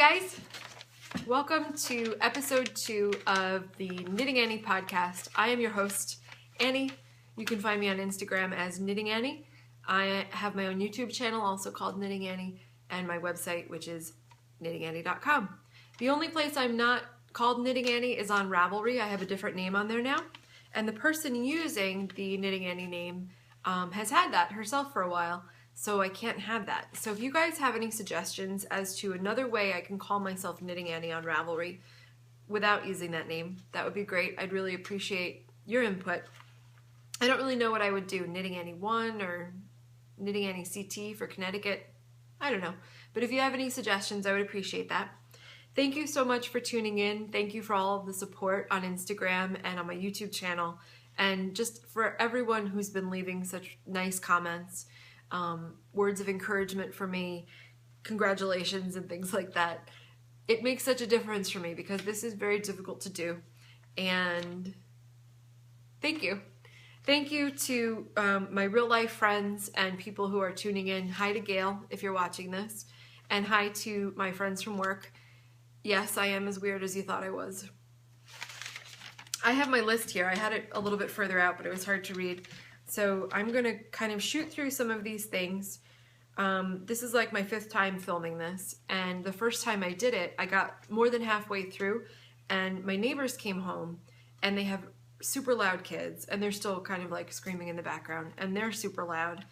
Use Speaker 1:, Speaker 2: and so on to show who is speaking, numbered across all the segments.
Speaker 1: guys, welcome to episode 2 of the Knitting Annie podcast. I am your host, Annie. You can find me on Instagram as Knitting Annie. I have my own YouTube channel also called Knitting Annie, and my website, which is knittingannie.com. The only place I'm not called Knitting Annie is on Ravelry. I have a different name on there now, and the person using the Knitting Annie name has had that herself for a while. So I can't have that. So if you guys have any suggestions as to another way I can call myself Knitting Annie on Ravelry without using that name, that would be great. I'd really appreciate your input. I don't really know what I would do, Knitting Annie 1 or Knitting Annie CT for Connecticut. I don't know. But if you have any suggestions, I would appreciate that. Thank you so much for tuning in. Thank you for all of the support on Instagram and on my YouTube channel. And just for everyone who's been leaving such nice comments. Words of encouragement for me, congratulations and things like that. It makes such a difference for me because this is very difficult to do. And thank you. Thank you to my real life friends and people who are tuning in. Hi to Gail if you're watching this. And hi to my friends from work. Yes, I am as weird as you thought I was. I have my list here. I had it a little bit further out, but it was hard to read. So I'm going to kind of shoot through some of these things. This is like my 5th time filming this, and the first time I did it, I got more than halfway through, and my neighbors came home, and they have super loud kids, and they're still kind of like screaming in the background, and they're super loud.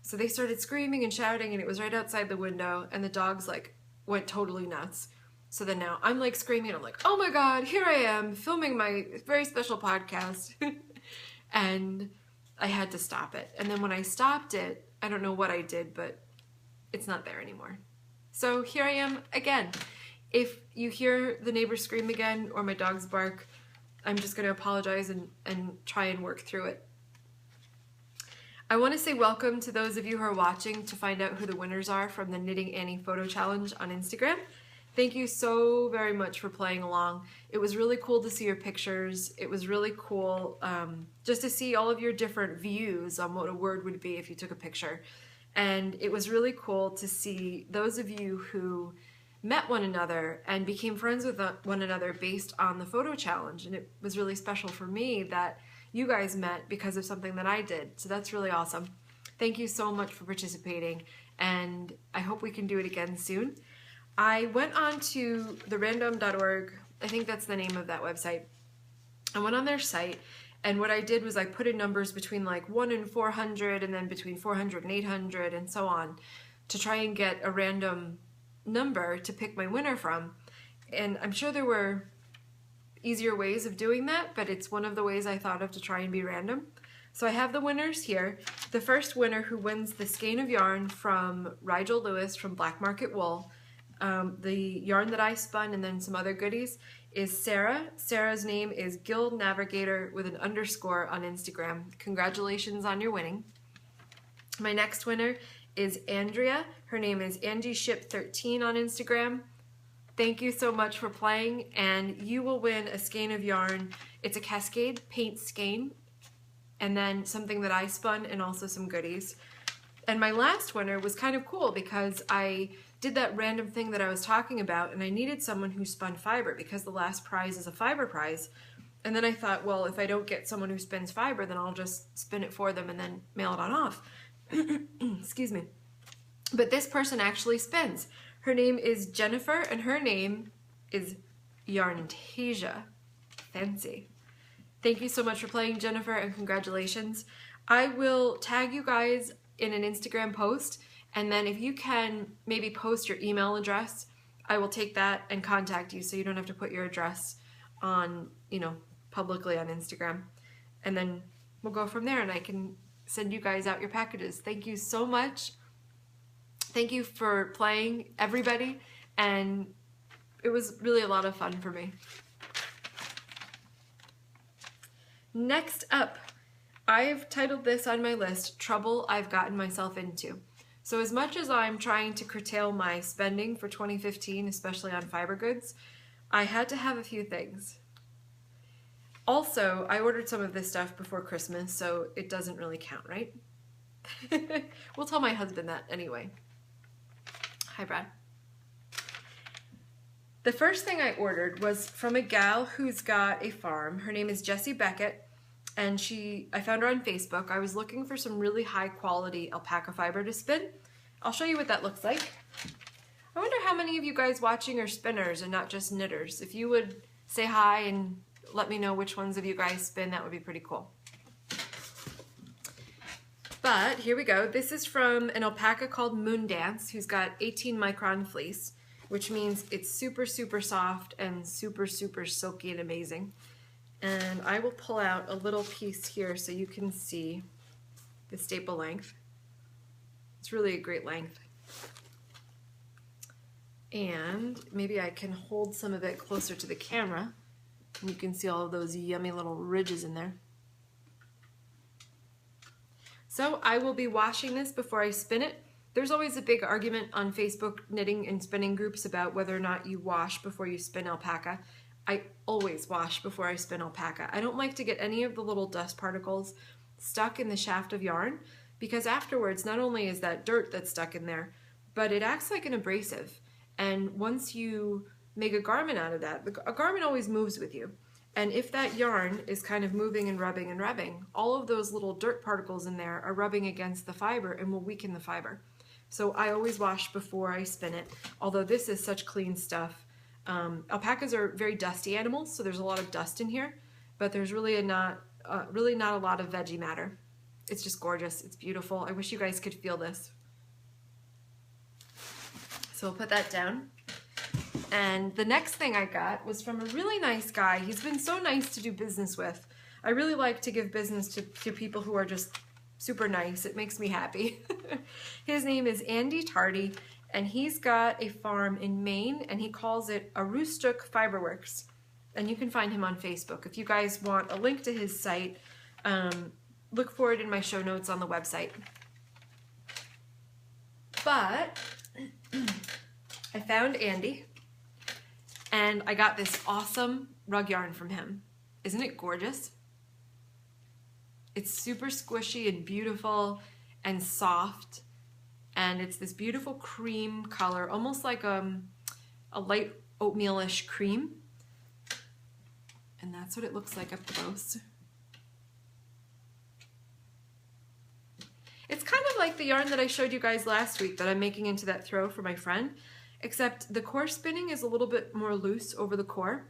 Speaker 1: So they started screaming and shouting, and it was right outside the window, and the dogs like went totally nuts. So then now I'm like screaming, and I'm like, oh my God, here I am filming my very special podcast. And I had to stop it. And then when I stopped it, I don't know what I did, but it's not there anymore. So here I am again. If you hear the neighbors scream again or my dogs bark, I'm just going to apologize and try and work through it. I want to say welcome to those of you who are watching to find out who the winners are from the Knitting Annie photo challenge on Instagram. Thank you so very much for playing along. It was really cool to see your pictures. It was really cool just to see all of your different views on what a word would be if you took a picture. And it was really cool to see those of you who met one another and became friends with one another based on the photo challenge. And it was really special for me that you guys met because of something that I did. So that's really awesome. Thank you so much for participating, and I hope we can do it again soon. I went on to therandom.org, I think that's the name of that website. I went on their site, and what I did was I put in numbers between like 1 and 400, and then between 400 and 800, and so on, to try and get a random number to pick my winner from. And I'm sure there were easier ways of doing that, but it's one of the ways I thought of to try and be random. So I have the winners here. The first winner who wins the skein of yarn from Rigel Lewis from Black Market Wool, the yarn that I spun and then some other goodies, is Sarah. Sarah's name is Guild Navigator with an underscore on Instagram. Congratulations on your winning. My next winner is Andrea. Her name is AngieShip13 on Instagram. Thank you so much for playing, and you will win a skein of yarn. It's a Cascade paint skein, and then something that I spun and also some goodies. And my last winner was kind of cool because I did that random thing that I was talking about, and I needed someone who spun fiber because the last prize is a fiber prize. And then I thought, well, if I don't get someone who spins fiber, then I'll just spin it for them and then mail it on off. Excuse me. But this person actually spins. Her name is Jennifer, and her name is Yarntasia. Fancy. Thank you so much for playing, Jennifer, and congratulations. I will tag you guys in an Instagram post, and then if you can maybe post your email address, I will take that and contact you so you don't have to put your address on, publicly on Instagram. And then we'll go from there, and I can send you guys out your packages. Thank you so much. Thank you for playing, everybody, and it was really a lot of fun for me. Next up, I've titled this on my list, Trouble I've Gotten Myself Into. So as much as I'm trying to curtail my spending for 2015, especially on fiber goods, I had to have a few things. Also, I ordered some of this stuff before Christmas, so it doesn't really count, right? We'll tell my husband that anyway. Hi, Brad. The first thing I ordered was from a gal who's got a farm. Her name is Jessie Beckett, and I found her on Facebook. I was looking for some really high quality alpaca fiber to spin. I'll show you what that looks like. I wonder how many of you guys watching are spinners and not just knitters. If you would say hi and let me know which ones of you guys spin, that would be pretty cool. But here we go. This is from an alpaca called Moon Dance, who's got 18 micron fleece, which means it's super, super soft and super, super silky and amazing. And I will pull out a little piece here so you can see the staple length. It's really a great length. And maybe I can hold some of it closer to the camera and you can see all of those yummy little ridges in there. So I will be washing this before I spin it. There's always a big argument on Facebook knitting and spinning groups about whether or not you wash before you spin alpaca. I always wash before I spin alpaca. I don't like to get any of the little dust particles stuck in the shaft of yarn, because afterwards not only is that dirt that's stuck in there, but it acts like an abrasive. And once you make a garment out of that, a garment always moves with you. And if that yarn is kind of moving and rubbing, all of those little dirt particles in there are rubbing against the fiber and will weaken the fiber. So I always wash before I spin it, although this is such clean stuff. Alpacas are very dusty animals, so there's a lot of dust in here, but there's really not a lot of veggie matter. It's just gorgeous. It's beautiful. I wish you guys could feel this. So we'll put that down. And the next thing I got was from a really nice guy. He's been so nice to do business with. I really like to give business to people who are just super nice. It makes me happy. His name is Andy Tardy, and he's got a farm in Maine, and he calls it Aroostook Fiberworks. And you can find him on Facebook. If you guys want a link to his site, look for it in my show notes on the website. But I found Andy, and I got this awesome rug yarn from him. Isn't it gorgeous? It's super squishy and beautiful and soft, and it's this beautiful cream color, almost like a light oatmeal-ish cream. And that's what it looks like up close. It's kind of like the yarn that I showed you guys last week that I'm making into that throw for my friend, except the core spinning is a little bit more loose over the core.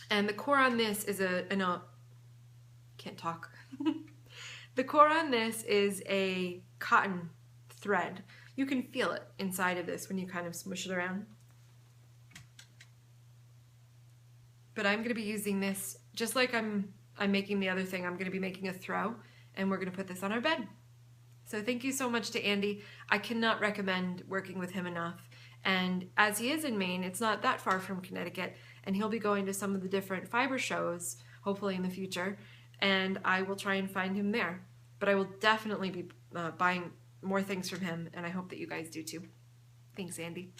Speaker 1: And the core on this is can't talk. The core on this is a cotton thread. You can feel it inside of this when you kind of smush it around. But I'm going to be using this just like I'm making the other thing. I'm going to be making a throw, and we're going to put this on our bed. So thank you so much to Andy. I cannot recommend working with him enough. And as he is in Maine, it's not that far from Connecticut, and he'll be going to some of the different fiber shows, hopefully in the future, and I will try and find him there. But I will definitely be buying more things from him, and I hope that you guys do too. Thanks, Andy.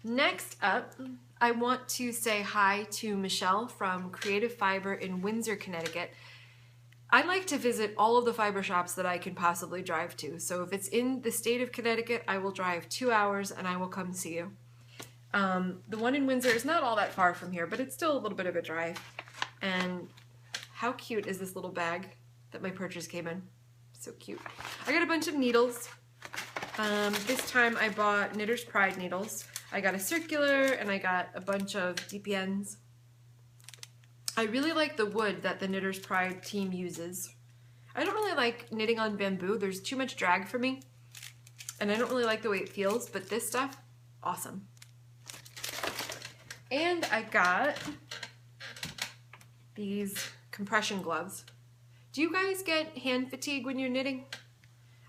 Speaker 1: Next up, I want to say hi to Michelle from Creative Fiber in Windsor, Connecticut. I like to visit all of the fiber shops that I can possibly drive to. So if it's in the state of Connecticut, I will drive 2 hours and I will come see you. The one in Windsor is not all that far from here, but it's still a little bit of a drive. And how cute is this little bag that my purchase came in? So cute. I got a bunch of needles. This time I bought Knitter's Pride needles. I got a circular and I got a bunch of DPNs. I really like the wood that the Knitter's Pride team uses. I don't really like knitting on bamboo. There's too much drag for me. And I don't really like the way it feels, but this stuff, awesome. And I got these compression gloves. Do you guys get hand fatigue when you're knitting?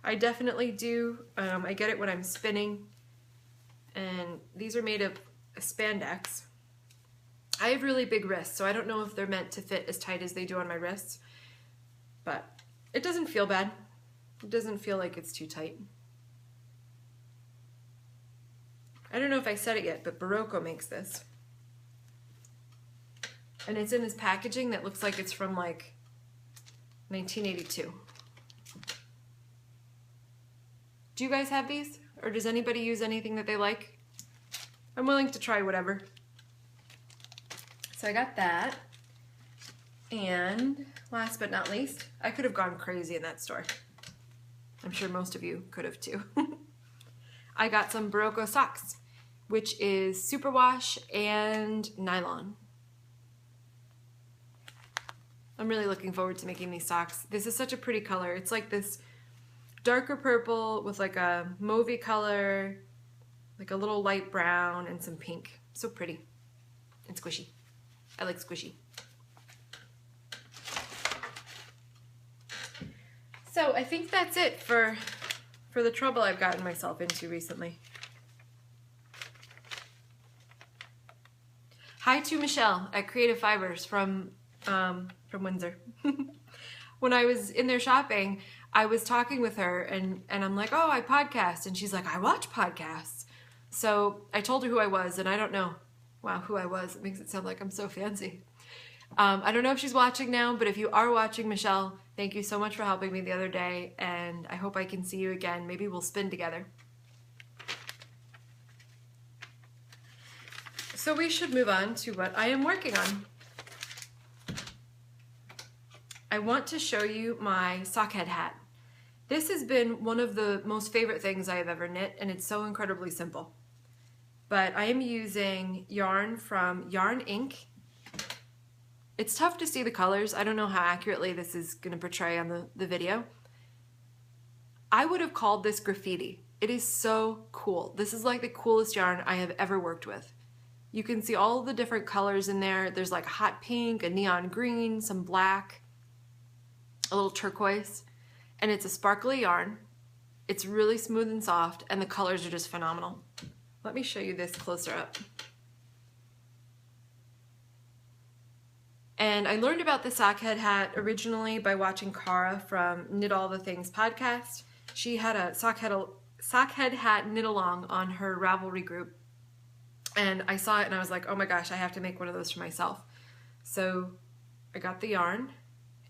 Speaker 1: I definitely do. I get it when I'm spinning. And these are made of spandex. I have really big wrists, so I don't know if they're meant to fit as tight as they do on my wrists, but it doesn't feel bad. It doesn't feel like it's too tight. I don't know if I said it yet, but Barocco makes this. And it's in this packaging that looks like it's from like 1982. Do you guys have these? Or does anybody use anything that they like? I'm willing to try whatever. So I got that. And last but not least, I could have gone crazy in that store. I'm sure most of you could have too. I got some Barocco socks, which is superwash and nylon. I'm really looking forward to making these socks. This is such a pretty color. It's like this darker purple with like a mauvey color, like a little light brown and some pink. So pretty and squishy. I like squishy. So I think that's it for the trouble I've gotten myself into recently. Hi to Michelle at Creative Fibers from Windsor. When I was in there shopping, I was talking with her and I'm like, oh, I podcast. And she's like, I watch podcasts. So I told her who I was, and I don't know, wow, who I was. It makes it sound like I'm so fancy. I don't know if she's watching now, but if you are watching, Michelle, thank you so much for helping me the other day, and I hope I can see you again. Maybe we'll spin together. So we should move on to what I am working on. I want to show you my sockhead hat. This has been one of the most favorite things I have ever knit, and it's so incredibly simple. But I am using yarn from Yarn Ink. It's tough to see the colors. I don't know how accurately this is going to portray on the video. I would have called this graffiti. It is so cool. This is like the coolest yarn I have ever worked with. You can see all the different colors in there. There's like a hot pink, a neon green, some black, a little turquoise, and it's a sparkly yarn. It's really smooth and soft, and the colors are just phenomenal. Let me show you this closer up. And I learned about the sockhead hat originally by watching Cara from Knit All the Things podcast. She had a sockhead hat knit along on her Ravelry group. And I saw it and I was like, oh my gosh, I have to make one of those for myself. So I got the yarn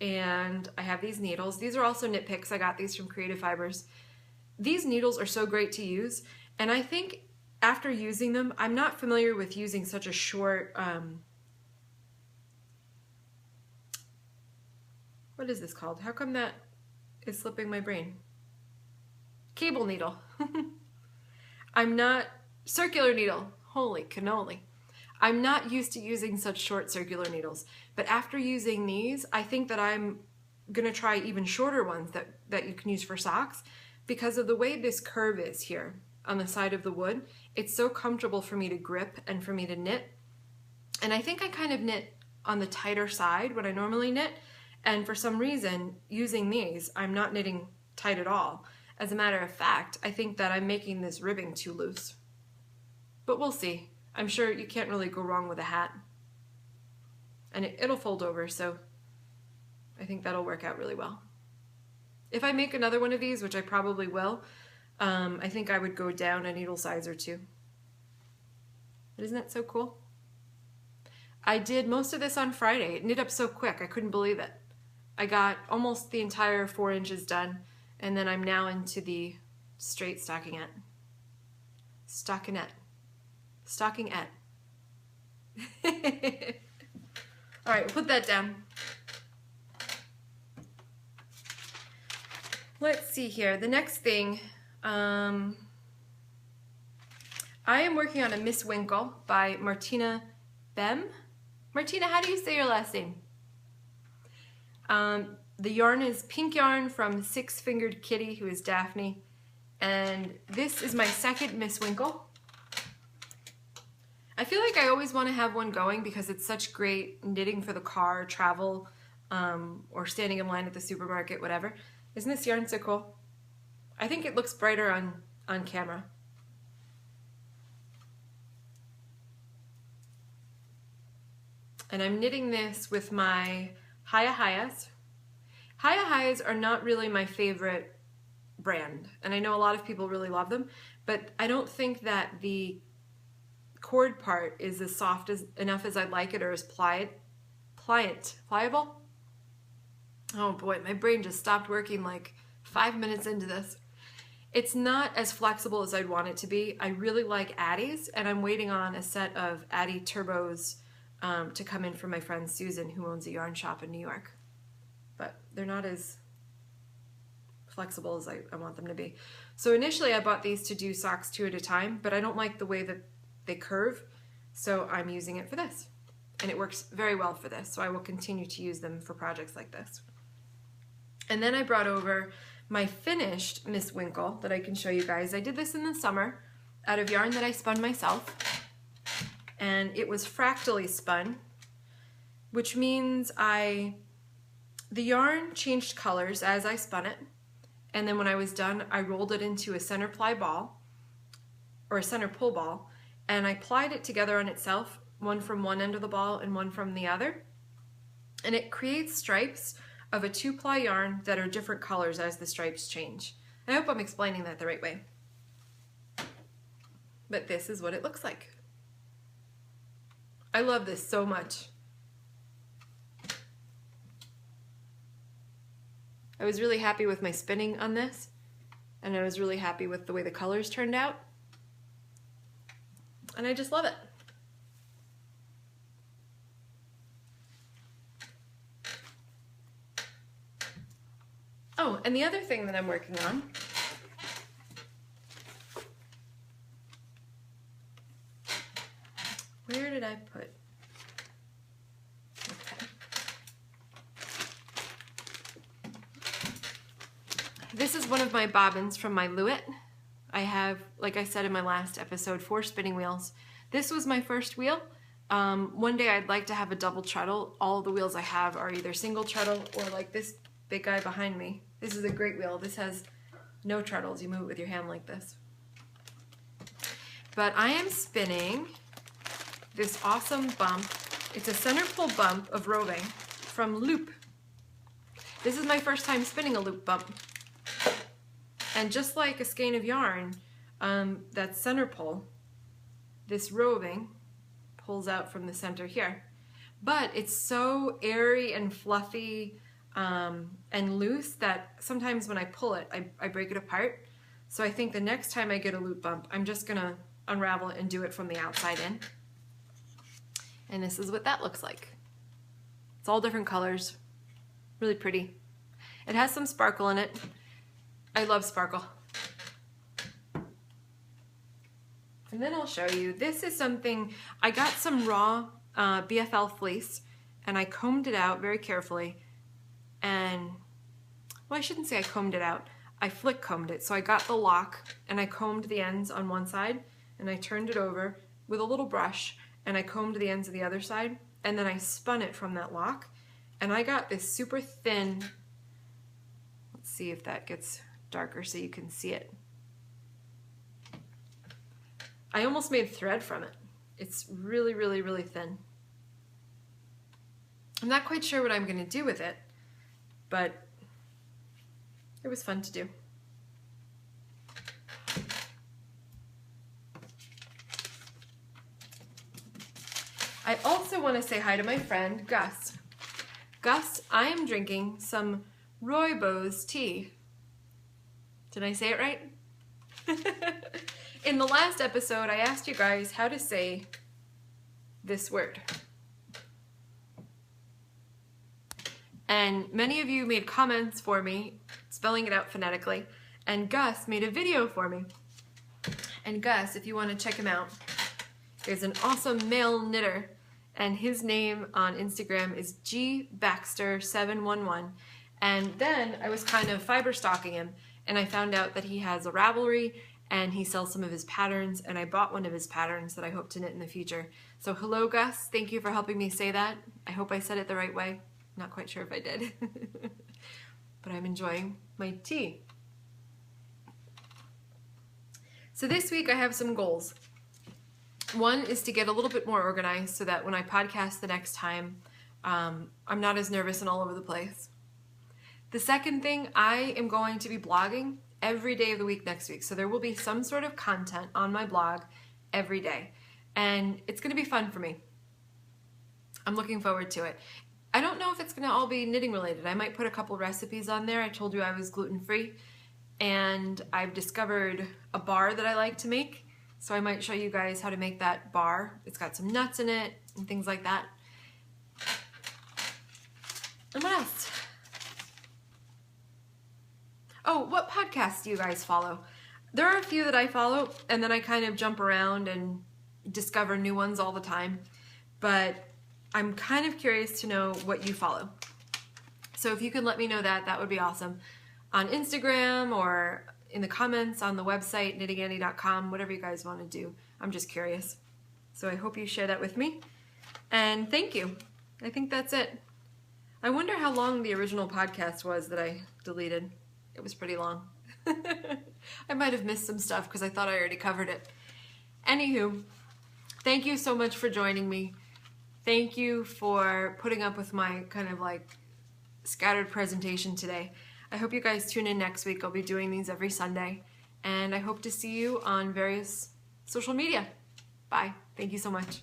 Speaker 1: and I have these needles. These are also knit picks. I got these from Creative Fibers. These needles are so great to use. And I think after using them, I'm not familiar with using such a short, what is this called? How come that is slipping my brain? Cable needle. I'm not, circular needle. Holy cannoli. I'm not used to using such short circular needles, but after using these, I think that I'm gonna try even shorter ones that you can use for socks because of the way this curve is here on the side of the wood. It's so comfortable for me to grip and for me to knit. And I think I kind of knit on the tighter side when I normally knit. And for some reason, using these, I'm not knitting tight at all. As a matter of fact, I think that I'm making this ribbing too loose. But we'll see. I'm sure you can't really go wrong with a hat. And it'll fold over, so I think that'll work out really well. If I make another one of these, which I probably will, I think I would go down a needle size or two. But isn't that so cool? I did most of this on Friday. It knit up so quick, I couldn't believe it. I got almost the entire 4 inches done, and then I'm now into the straight stockinette. Stockinette. Stockingette. All right, we'll put that down. Let's see here. The next thing, I am working on a Miss Winkle by Martina Bem. Martina, how do you say your last name? The yarn is pink yarn from Six Fingered Kitty, who is Daphne. And this is my second Miss Winkle. I feel like I always want to have one going because it's such great knitting for the car, travel, or standing in line at the supermarket, whatever. Isn't this yarn so cool? I think it looks brighter on camera. And I'm knitting this with my Haya Hayas. Haya Hayas are not really my favorite brand, and I know a lot of people really love them, but I don't think that the cord part is as soft enough as I'd like it, or as pliable. Oh boy, my brain just stopped working like 5 minutes into this. It's not as flexible as I'd want it to be. I really like Addie's, and I'm waiting on a set of Addie Turbos to come in from my friend Susan, who owns a yarn shop in New York. But they're not as flexible as I want them to be. So initially I bought these to do socks 2 at a time, but I don't like the way that they curve, so I'm using it for this. And it works very well for this, so I will continue to use them for projects like this. And then I brought over my finished Miss Winkle that I can show you guys. I did this in the summer out of yarn that I spun myself, and it was fractally spun, which means the yarn changed colors as I spun it, and then when I was done, I rolled it into a center ply ball, or a center pull ball, and I plied it together on itself, one from one end of the ball and one from the other, and it creates stripes of a 2-ply yarn that are different colors as the stripes change. I hope I'm explaining that the right way. But this is what it looks like. I love this so much. I was really happy with my spinning on this, and I was really happy with the way the colors turned out. And I just love it. Oh, and the other thing that I'm working on where did I put? Okay. This is one of my bobbins from my Lewitt. I have, like I said in my last episode, 4 spinning wheels. This was my first wheel. One day I'd like to have a double treadle. All the wheels I have are either single treadle or like this big guy behind me. This is a great wheel. This has no treadles. You move it with your hand like this. But I am spinning this awesome bump. It's a center pull bump of roving from Loop. This is my first time spinning a loop bump. And just like a skein of yarn, that center pull, this roving pulls out from the center here. But it's so airy and fluffy and loose that sometimes when I pull it, I break it apart. So I think the next time I get a loop bump, I'm just gonna unravel it and do it from the outside in. And this is what that looks like. It's all different colors, really pretty. It has some sparkle in it. I love sparkle. And then I'll show you, this is something, I got some raw BFL fleece and I combed it out very carefully. And, well, I shouldn't say I combed it out. I flick combed it. So I got the lock and I combed the ends on one side and I turned it over with a little brush and I combed the ends of the other side, and then I spun it from that lock, and I got this super thin, let's see if that gets darker so you can see it. I almost made thread from it. It's really, really, really thin. I'm not quite sure what I'm going to do with it, but it was fun to do. I also want to say hi to my friend, Gus. Gus, I am drinking some rooibos tea. Did I say it right? In the last episode, I asked you guys how to say this word. And many of you made comments for me, spelling it out phonetically, and Gus made a video for me. And Gus, if you want to check him out, is an awesome male knitter, and his name on Instagram is gbaxter711. And then I was kind of fiber stalking him, and I found out that he has a Ravelry, and he sells some of his patterns, and I bought one of his patterns that I hope to knit in the future. So hello, Gus. Thank you for helping me say that. I hope I said it the right way. Not quite sure if I did. But I'm enjoying my tea. So this week I have some goals. One is to get a little bit more organized so that when I podcast the next time, I'm not as nervous and all over the place. The second thing, I am going to be blogging every day of the week next week. So there will be some sort of content on my blog every day. And it's going to be fun for me. I'm looking forward to it. I don't know if it's going to all be knitting related. I might put a couple recipes on there. I told you I was gluten-free. and I've discovered a bar that I like to make. So I might show you guys how to make that bar. It's got some nuts in it and things like that. And what else? Oh, what podcasts do you guys follow? There are a few that I follow, and then I kind of jump around and discover new ones all the time. But I'm kind of curious to know what you follow. So if you can let me know that, that would be awesome. On Instagram or in the comments on the website, knittingannie.com, whatever you guys want to do. I'm just curious. So I hope you share that with me. And thank you. I think that's it. I wonder how long the original podcast was that I deleted. It was pretty long. I might have missed some stuff because I thought I already covered it. Anywho, thank you so much for joining me. Thank you for putting up with my kind of like scattered presentation today. I hope you guys tune in next week. I'll be doing these every Sunday. And I hope to see you on various social media. Bye. Thank you so much.